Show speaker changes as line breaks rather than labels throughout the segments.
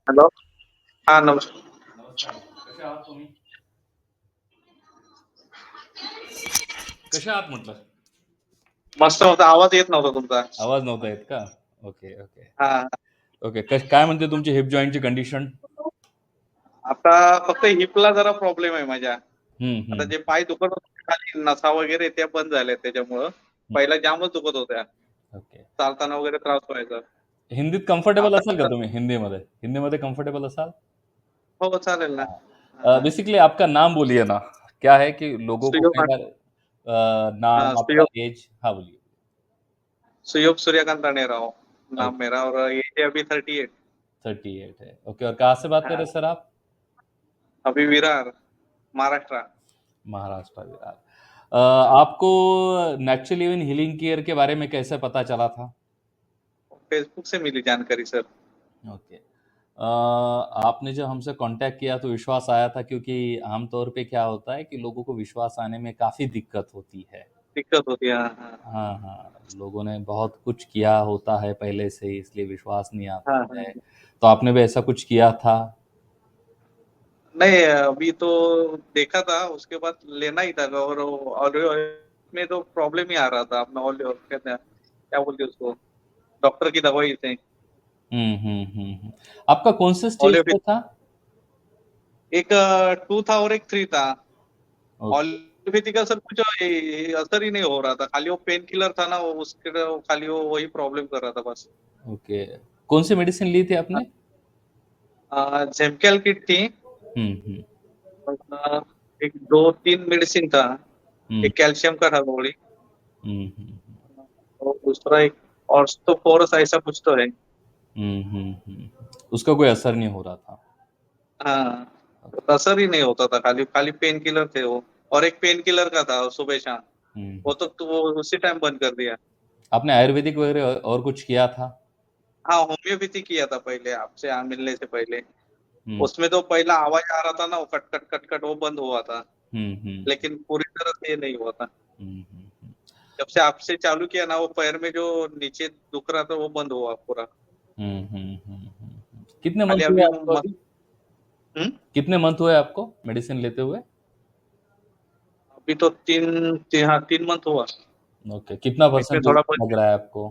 Hello. हा नमस्कार.
नमस्कार. कसे आहात तुम्ही? कसे आहात म्हटलं?
मस्त होता. आवाज येत नव्हता तुमचा.
आवाज नव्हता येत का? Okay, okay.
हा.
ओके. काय म्हणते तुमची हिप जॉइंटची कंडिशन?
आता फक्त हिपला जरा प्रॉब्लेम आहे माझ्या.
हं,
आता
हं.
जे पाय दुखत होते खाली नसा वगैरे त्या बंद झाल्या त्याच्यामुळं.
हं.
पहिला जामच दुखत होत्या.
ओके.
चालताना वगैरे त्रास व्हायचा.
हिंदीत कम्फर्टेबल असाल का
आता
तुम्ही हिंदीमध्ये? हिंदीमध्ये कम्फर्टेबल असाल?
हो चालेल ना.
हाँ।
हा.
बेसिकली आपका नाम बोलिए ना। क्या है कि लोगों को
सुयोग
कई बार नाम आपका
सुयोग
एज हाँ, बोलिए।
सुयोग सूर्यकांत राणेराव नाम
ओके,
मेरा और एज है अभी 38।
38 है। ओके और कहाँ से बात कर रहे
हाँ,
हैं सर आप?
अभी विरार महाराष्ट्र।
महाराष्ट्र, विरार।
हाँ,
आपको नेचुरल लिविंग हीलिंग केयर के बारे में कैसे पता चला था?
फेसबुक से मिली जानकारी सर।
ओके। आपने जब हमसे कांटेक्ट किया तो विश्वास आया था क्योंकि आम तौर पे क्या होता है कि लोगों को विश्वास आने में काफ़ी दिक्कत होती है।
दिक्कत होती है। हाँ हाँ।
हाँ, हाँ, लोगों ने बहुत कुछ किया होता है पहले से ही इसलिए विश्वास नहीं
हाँ
आता है।
हाँ।
तो आपने भी ऐसा कुछ किया था?
नहीं अभी तो देखा था उसके बाद लेना ही था और ऑलिव में तो प्रॉब्लम ही आ रहा था अपना ऑलिव कहते हैं क्या बोलते हैं उसको डॉक्टर की दवाई से
हुँ, हुँ, हुँ, हुँ। आपका कौन से स्टेज
ऑलिव
पे था?
एक 2 था और एक 3 था।
ओके,
ऑलियोपैथी का सर कुछ असर ही नहीं हो रहा था खाली वो पेन किलर था ना वो उसके खाली वो वही प्रॉब्लम कर रहा था बस।
ओके। कौन सी मेडिसिन ली थी आपने?
जेमकेल किट थी
हुँ, हुँ,
और एक 2-3 मेडिसिन था।
हुँ,
एक कैल्शियम का था गोली
हुँ, हुँ,
और दूसरा एक ऑर्थोफोरस ऐसा कुछ तो है।
हुँ, हुँ, हुँ। उसका कोई असर नहीं हो रहा था।
हाँ, असर ही नहीं होता था, खाली खाली पेन किलर थे वो और एक पेन किलर का था सुबह-शाम,
हुँ,
वो
हुँ।
तो वो उसी टाइम बंद कर दिया।
आपने आयुर्वेदिक वगैरह और कुछ किया था?
हाँ, होम्योपैथी किया था पहले आपसे मिलने से पहले।
हुँ,
उसमें तो पहला आवाज़ आ रहा था ना, वो कट-कट, कट-कट वो बंद हुआ था,
हुँ, हुँ,
लेकिन पूरी तरह से ये नहीं हुआ था।
हुँ, हुँ, हुँ।
जब से आपसे चालू किया ना, वो पैर में जो नीचे दुख रहा था, वो बंद हुआ पूरा।
हुँ, हुँ, हुँ, हुँ, हुँ। कितने
खाली
मंथ हुए
अभी वो
आपको अभी?
हुँ?
कितने मंथ हुए आपको मेडिसिन लेते हुए?
अभी तो 3 मंथ हुआ।
ओके, कितना
बीच में
परसेंट
थोड़ा
रिज़ल्ट लग रहा है आपको?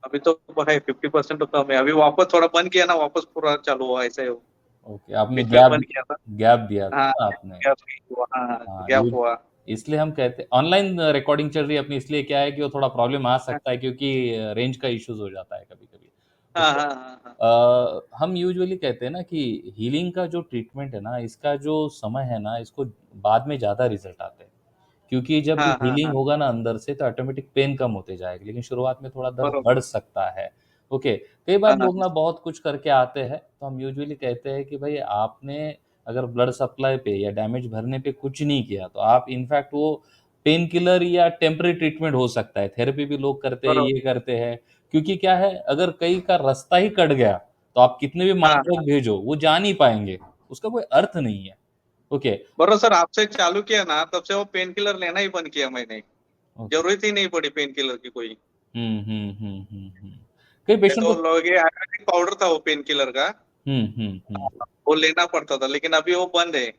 अभी तो है 50% तो कम है। अभी वापस थोड़ा बंद किया ना, वापस पूरा चालू हुआ ऐसा है वो।
ओके, आपने
बीच में बंद किया था।
गैप दिया था
हाँ,
ना आपने?
गैप हुआ हाँ,
हाँ,
गैप हुआ।
इसलिए हम कहते ऑनलाइन रिकॉर्डिंग चल रही है अपनी इसलिए क्या है कि वो थोड़ा प्रॉब्लम आ
हाँ,
सकता है क्योंकि रेंज का इश्यूज़ हो जाता है कभी-कभी।
हाँ,
ओके।
हाँ, हाँ, हाँ।
हम यूजुअली कहते हैं ना कि हीलिंग का जो ट्रीटमेंट है ना, इसका जो समय है ना, इसको बाद में ज़्यादा रिज़ल्ट आते हैं। क्योंकि जब
हाँ, हाँ,
हीलिंग
हाँ,
होगा ना अंदर से तो ऑटोमेटिक पेन कम होते जाएगा, लेकिन शुरुआत में थोड़ा दर्द
बरोबर।
बढ़ सकता है। ओके, कई बार
हाँ, हाँ,
लोग ना बहुत कुछ करके आते हैं, तो हम यूजुअली कहते हैं कि भई आपने अगर ब्लड सप्लाई पे या डैमेज भरने पे कुछ नहीं किया, तो आप इनफैक्ट वो पेन किलर या टेम्परेरी ट्रीटमेंट हो सकता है, थेरेपी भी लोग करते हैं,
बरोबर।
ये करते हैं। क्योंकि क्या है, अगर कई का रास्ता ही कट गया, तो आप कितने भी
हाँ,
मात्रा
हाँ।
भेजो, वो जा नहीं पाएँगे, उसका कोई अर्थ नहीं है। ओके,
बरोबर सर आपसे चालू किया ना, तब से वो पेन किलर लेना ही बंद किया मैंने।
ओके।
ज़रूरत ही नहीं पड़ी पेन किलर की कोई।
हुँ, हुँ, हुँ, हुँ, हुँ। कई
नहीं
पेशेंट
तो
को
लोग ये आयुर्वेदिक पाउडर था वो पेन किलर का,
हुँ, हुँ, हुँ।
वो लेना पड़ता था, लेकिन अभी वो बंद है,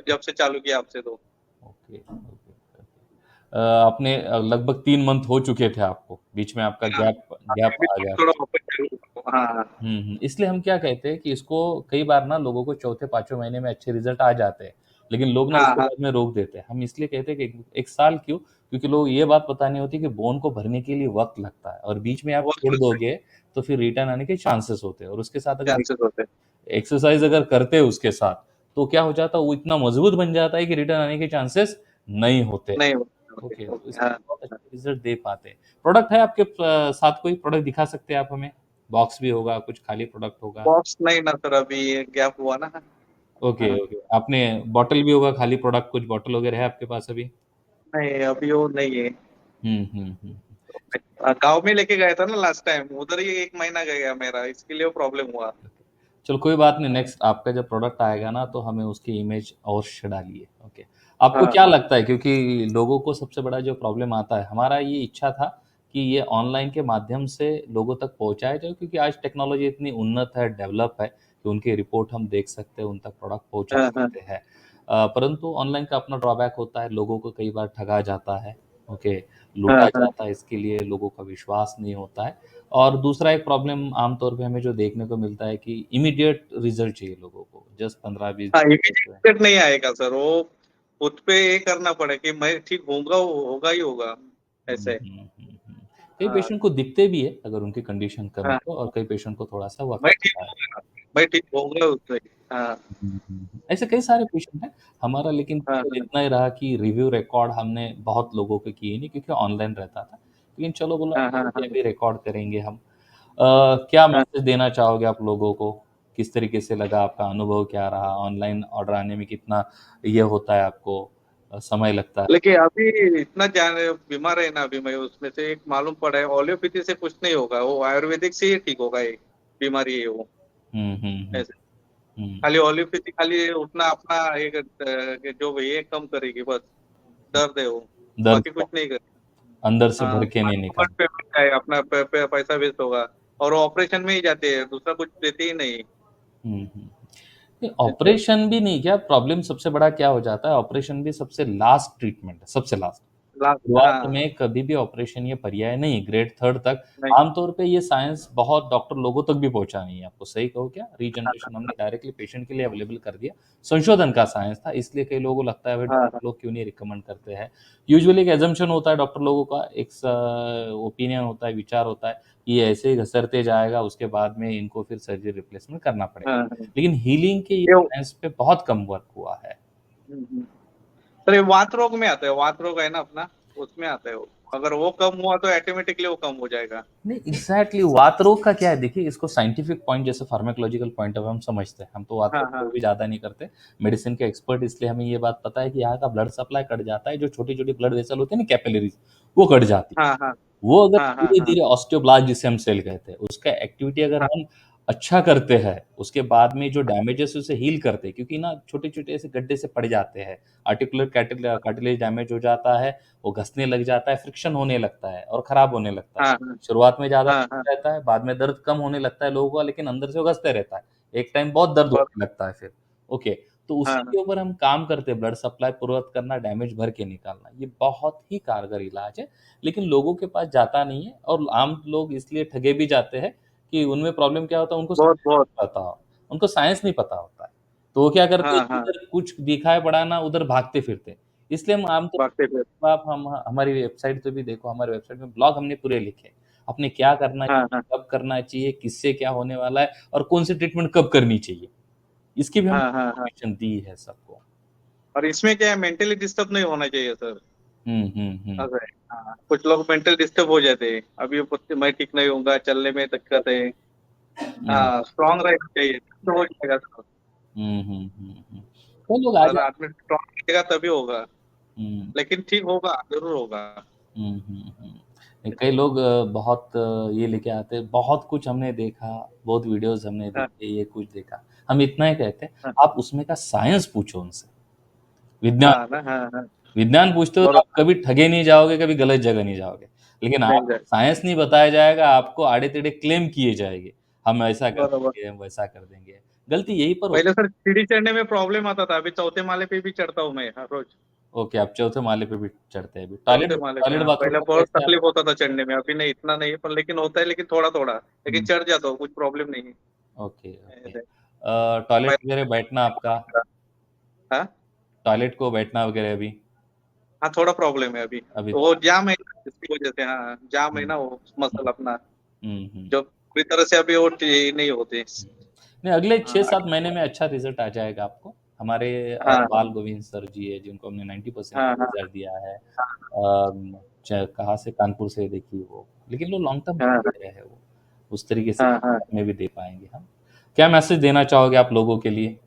जब से चालू किया आपसे तो।
Okay, okay, okay. आपने लगभग 3 मंथ हो चुके थे आपको, बीच में आपका
हाँ,
गैप
अभी भी
आ गया
थोड़ा
था।
वापस चालू हाँ, हाँ।
हुँ, हुँ। इसलिए हम क्या कहते हैं कि इसको कई बार ना लोगों को चौथे, 5वें महीने में अच्छे रिज़ल्ट आ जाते हैं, लेकिन लोग ना
हाँ,
उसके
हाँ,
बाद में रोक देते हैं। हम इसलिए कहते हैं कि 1 साल क्यों? क्योंकि लोग ये बात पता नहीं होती कि बोन को भरने के लिए वक़्त लगता है और बीच में आप
वक़्त
छोड़
लगता है,
दोगे, तो फिर रिटर्न आने के चांसेस होते हैं और उसके साथ अगर
चांसेस होते हैं।
एक्सरसाइज़ अगर करते हैं उसके साथ, तो क्या हो जाता है वो इतना मज़बूत बन जाता है कि रिटर्न आने के चांसेस नहीं होते।
नहीं होते, होते,
ओके, तो
होते। हाँ,
इसलिए बहुत
हाँ।
अच्छे रिज़ल्ट दे पाते हैं। प्रोडक्ट है आपके साथ कोई प्रोडक्ट दिखा सकते हैं आप हमें? बॉक्स भी होगा, कुछ खाली प्रोडक्ट होगा।
बॉक्स नहीं ना सर अभी ये गैप हुआ ना।
ओके,
हाँ,
ओके। आपने बॉटल भी होगा, खाली प्रोडक्ट कुछ बॉटल वगैरह है आपके पास अभी?
नहीं अभी वो नहीं है।
हुँ, हुँ, हुँ।
गाँव में लेके गया था ना लास्ट टाइम, उधर ही 1 महीना गया मेरा, इसके लिए वो प्रॉब्लम हुआ।
चलो कोई बात नहीं,
हाँ,
नेक्स्ट आपका जब प्रोडक्ट आएगा ना तो हमें उसकी इमेज अवश्य डालिए, ओके।
हाँ,
आपको क्या
हाँ,
लगता है क्योंकि लोगों को सबसे बड़ा जो प्रॉब्लम आता है, हमारा ये इच्छा था कि ये ऑनलाइन के माध्यम से लोगों तक पहुँचाया जाए क्योंकि आज टेक्नोलॉजी इतनी उन्नत है, डेवलप है कि उनकी रिपोर्ट हम देख सकते हैं, उन तक प्रोडक्ट पहुँचा
हाँ, हाँ।
सकते हैं। परंतु ऑनलाइन का अपना ड्रॉबैक होता है, लोगों को कई बार ठगा जाता है, ओके,
हाँ,
लूटा
हाँ।
जाता है, इसके लिए लोगों का विश्वास नहीं होता है। और दूसरा एक प्रॉब्लम आमतौर पे हमें जो देखने को मिलता है कि इमीडिएट रिज़ल्ट चाहिए लोगों को, जस्ट 15-20
हाँ,
दिन में।
इमीडिएट नहीं आएगा सर, वो खुद पे ये करना पड़े कि मैं ठीक होऊँगा, वो होगा ही होगा,
हुँ,
ऐसे।
हुँ, हुँ, हुँ। कई
हाँ,
पेशेंट को दिखते भी है अगर उनकी कंडीशन कम है
हाँ,
तो, और कई पेशेंट को थोड़ा-सा वक़्त
मैं ठीक
लगता है।
होऊँगा, मैं ठीक होऊँगा उससे। हाँ,
हुँ, हुँ, हुँ। ऐसे कई सारे पेशेंट हैं, हमारा लेकिन
हाँ,
केवल
हाँ,
इतना ही रहा कि रिव्यू रिकॉर्ड हमने बहुत लोगों के किए नहीं क्योंकि ऑनलाइन रहता था। लेकिन चलो बोला
हाँ, हाँ,
ठीक है
हाँ,
अभी रिकॉर्ड करेंगे हम। क्या
हाँ।
मैसेज देना चाहोगे आप लोगों को? किस तरीके से लगा आपका अनुभव क्या रहा? ऑनलाइन ऑर्डर आने में कितना ये होता है आपको समय लगता है?
लेकिन अभी इतना जान बीमार है ना, अभी मैं उसमें से एक मालूम पड़ा है, एलोपैथी से कुछ नहीं होगा, वो आयुर्वेदिक से ही ठीक होगा ये बीमारी है वो,
हुँ, हुँ, हुँ,
ऐसे।
हुँ।
खाली एलोपैथी खाली उतना अपना एक जो ये कम करेगी बस, दर्द है वो,
दर्द
बाकी
को
कुछ नहीं करेगी।
अंदर से भर
हाँ,
के नहीं
फुकट
निकालता।
पेमेंट है, अपना पैसा वेस्ट होगा और वो ऑपरेशन में ही जाते हैं, दूसरा कुछ देते ही नहीं।
हुँ, हुँ। नहीं
ऐसे।
ऑपरेशन भी नहीं क्या प्रॉब्लम सबसे बड़ा क्या हो जाता है ऑपरेशन भी सबसे लास्ट ट्रीटमेंट है, सबसे लास्ट।
लास्ट
शुरुआत
हाँ,
में कभी भी ऑपरेशन ये पर्याय नहीं, ग्रेड 3 तक
नहीं।
आमतौर पे ये साइंस बहुत डॉक्टर लोगों तक भी पहुँचा नहीं है, आपको सही कहूँ क्या? रीजनरेशन हमने डायरेक्टली पेशेंट के लिए अवेलेबल कर दिया। संशोधन का साइंस था इसलिए कई लोगों को लगता है भाई
हाँ, हाँ,
डॉक्टर लोग क्यों नहीं रिकमेंड करते हैं। यूजुअली एक असम्पशन होता है डॉक्टर लोगों का, एक ओपिनियन होता है, विचार होता है, ये ऐसे ही घसरते जाएगा उसके बाद में इनको फिर सर्जरी रिप्लेसमेंट करना
हाँ,
पड़ेगा।
हाँ।
लेकिन हीलिंग के ये
ये
साइंस पे बहुत कम वर्क हुआ है।
हुँ, हुँ। सर ये वात रोग में आता है, वात रोग है ना अपना, उसमें आता है वो। अगर वो कम हुआ तो ऑटोमेटिकली वो कम हो जाएगा।
नहीं एग्जैक्टली वात रोग का क्या है देखिए इसको साइंटिफिक पॉइंट जैसे फार्माकोलॉजिकल पॉइंट ऑफ हम समझते हैं हम तो वात
हाँ,
रोग को
हाँ।
भी ज़्यादा नहीं करते मेडिसिन के एक्सपर्ट इसलिए हमें ये बात पता है कि यहाँ का ब्लड सप्लाई कट जाता है जो छोटी छोटी ब्लड वेसल होते हैं ना कैपिलरीज वो कट जाती है
हाँ, हाँ।
वो अगर
हाँ, हाँ, हाँ।
धीरे-धीरे ऑस्टियोब्लास्ट जिसे हम सेल कहते हैं, उसका एक्टिविटी अगर
हाँ,
हम अच्छा करते हैं, उसके बाद में जो डैमेजेस है उसे हील करते हैं क्योंकि ना छोटे-छोटे ऐसे गड्ढे से पड़ जाते हैं, आर्टिकुलर कार्टिलेज डैमेज हो जाता है, वो घसने लग जाता है, फ्रिक्शन होने लगता है और खराब होने लगता है।
हाँ, हाँ।
शुरुआत में ज़्यादा
हाँ, हाँ।
रहता है, बाद में दर्द कम होने लगता है लोगों का लेकिन अंदर से वो घसते रहता है। एक टाइम बहुत दर्द
बहुत
होने लगता है फिर, ओके। तो
हाँ,
उसी
हाँ।
के ऊपर हम काम करते हैं, ब्लड सप्लाई पूर्ववत करना, डैमेज भर के निकालना, ये बहुत ही कारगर इलाज है। लेकिन लोगों के पास जाता नहीं है और आम लोग इसलिए ठगे भी जाते हैं कि उनमें प्रॉब्लम क्या होता है उनको
बहुत,
साइंस
बहुत।
नहीं पता हो उनको साइंस नहीं पता होता है। तो वो क्या करते हैं
हाँ, हाँ।
इधर कुछ दिखाए पड़ा ना उधर भागते फिरते हैं। इसलिए हम आमतौर
भागते फिर
पे आप हम हमारी वेबसाइट पे भी देखो हमारे वेबसाइट में ब्लॉग हमने पूरे लिखे हैं। आपने क्या करना
हाँ,
चाहिए,
हाँ।
कब करना चाहिए, किससे क्या होने वाला है और कौन-सी ट्रीटमेंट कब करनी चाहिए। इसकी भी हमने
हाँ, हाँ, हाँ।
इन्फॉर्मेशन दी है सबको।
और इसमें क्या है मेंटली डिस्टर्ब नहीं होना चाहिए सर,
हुँ, हुँ, हुँ।
ऐसा है। हाँ, कुछ लोग मेंटल डिस्टर्ब हो जाते हैं। अभी कुछ मैं ठीक नहीं होऊँगा, चलने में दिक्कत है।
हुँ,
हाँ, स्ट्रॉन्ग रहना चाहिए, तो हो जाएगा सब।
हुँ, हुँ, हुँ, हुँ। कई लोग आ
अगर
जाते
आदमी स्ट्रॉन्ग रहेगा तभी होगा,
हुँ।
लेकिन ठीक होगा, ज़रूर होगा।
हुँ, हुँ, हुँ। कई लोग बहुत ये लेके आते हैं, बहुत कुछ हमने देखा, बहुत वीडियोज़ हमने
हाँ,
देखे, ये कुछ देखा। हम इतना ही कहते हैं,
हाँ।
आप उसमें का साइंस पूछो उनसे, विज्ञान
हाँ ना, हाँ, हाँ।
विज्ञान पूछते हो तो आप
बरोबर,
कभी ठगे नहीं जाओगे, कभी गलत जगह नहीं जाओगे। लेकिन
नहीं
आपको
जाए
साइंस नहीं बताया जाएगा, आपको आड़े-तेड़े क्लेम किए जाएँगे, हम ऐसा कर
बरोबर।
देंगे, हम वैसा कर देंगे। गलती यहीं पर हो
पहले सर सीढ़ी चढ़ने में प्रॉब्लम आता था, अभी चौथे माले पे भी चढ़ता हूँ मैं हर रोज़।
ओके, आप चौथे माले पे भी चढ़ते हैं अभी। टॉयलेट
चौथे माले पे
टॉयलेट
हाँ,
बाथरूम
पहले
का
बहुत
कैसे आप
तकलीफ होता था चढ़ने में, अभी नहीं इतना नहीं पर लेकिन होता है लेकिन थोड़ा-थोड़ा, लेकिन
हुँ,
चढ़ जाता हूँ, कुछ प्रॉब्लम नहीं है।
Okay, okay.
ऐसे
टॉयलेट वगैरह बैठना आपका
पहले हाँ?
टॉयलेट को बैठना वगैरह अभी
हाँ, थोड़ा प्रॉब्लम है अभी।
अभी
वो जाम है ना, इसकी वजह से हाँ, जाम है
हुँ,
ना वो मसल अपना,
हुँ, हुँ,
जो पूरी तरह से अभी वो टी नहीं होते।
हुँ। नहीं अगले
हाँ,
6-7 महीने में अच्छा रिज़ल्ट आ जाएगा आपको। हमारे
हाँ,
बाल गोविंद सर जी हैं जिनको हमने 90%
हाँ, हाँ,
रिज़ल्ट दिया है। च कहाँ से कानपुर से देखिए वो, लेकिन वो लॉन्ग टर्म
हाँ,
दे रहे हैं वो। उस तरीके से
हाँ, हाँ,
में भी दे पाएँगे हम। क्या मैसेज देना चाहोगे आप लोगों के लिए?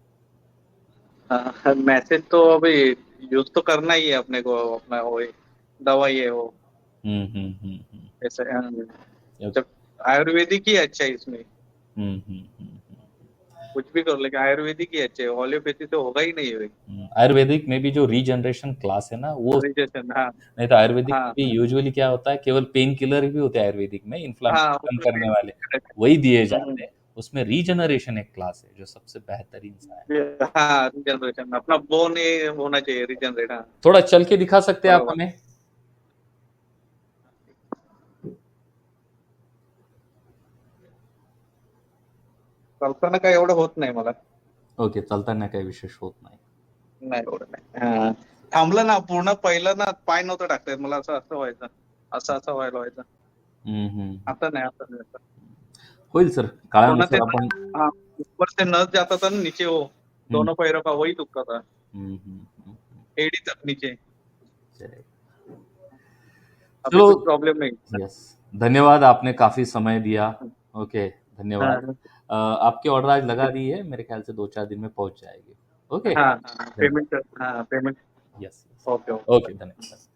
हाँ, मैसेज तो अभी यूज़ तो करना ही है अपने को, अपना वही दवाई है वो,
हुँ, हुँ, हुँ, हुँ।
ऐसे
जब
जब आयुर्वेदिक ही अच्छा है इसमें,
हुँ, हुँ, हुँ, हुँ,
कुछ भी करो लेकिन आयुर्वेदिक ही अच्छे है, होम्योपैथी तो होगा ही नहीं भाई।
हुँ। आयुर्वेदिक में भी जो रीजनरेशन क्लास है ना वो
रिजेक्शन हाँ,
नहीं तो आयुर्वेदिक
हाँ,
में भी यूजुअली क्या होता है केवल पेन किलर भी होते हैं आयुर्वेदिक में
हाँ,
इन्फ्लेमेशन कम
उसमें
करने वाले,
भी
वही दिए
हुँ,
जाते हैं। उसमें रीजनरेशन एक क्लास है जो सबसे बेहतरीन सा है।
हाँ, रिजनरेशन अपना बोन ये होना चाहिए रिजनरेट। हाँ,
थोड़ा चल के दिखा सकते हैं आप
बरोबर.
हमें?
चालताना काय एवढं होत नाही मला.
ओके, चालताना काही विशेष होत नाही.
नाही एवढं नाही. हा. थांबलं ना पूर्ण पहिलं ना पाय नव्हतं टाकता येत मला, असं असं व्हायचं, असं व्हायला व्हायचं. आता नाही, आता नाही. आता
होईल सर,
दोनों
काळानुसार
से
आपण
हाँ, ऊपर से नस जाता था ना नीचे, वो दोनों पैरों का वही दुखता था, एड़ी तक नीचे.
चलिए।
अभी
चलो,
कुछ प्रॉब्लम नहीं.
यस, धन्यवाद, आपने काफी समय दिया। ओके, धन्यवाद।
हाँ,
आपकी ऑर्डर आज लगा दी है, मेरे ख्याल से 2-4 दिन में पहुंच जाएगी। ओके,
हाँ,
धन्यवाद।
पेमेंट. हाँ, payment.
Yes,
okay,
okay,
okay.
धन्यवाद।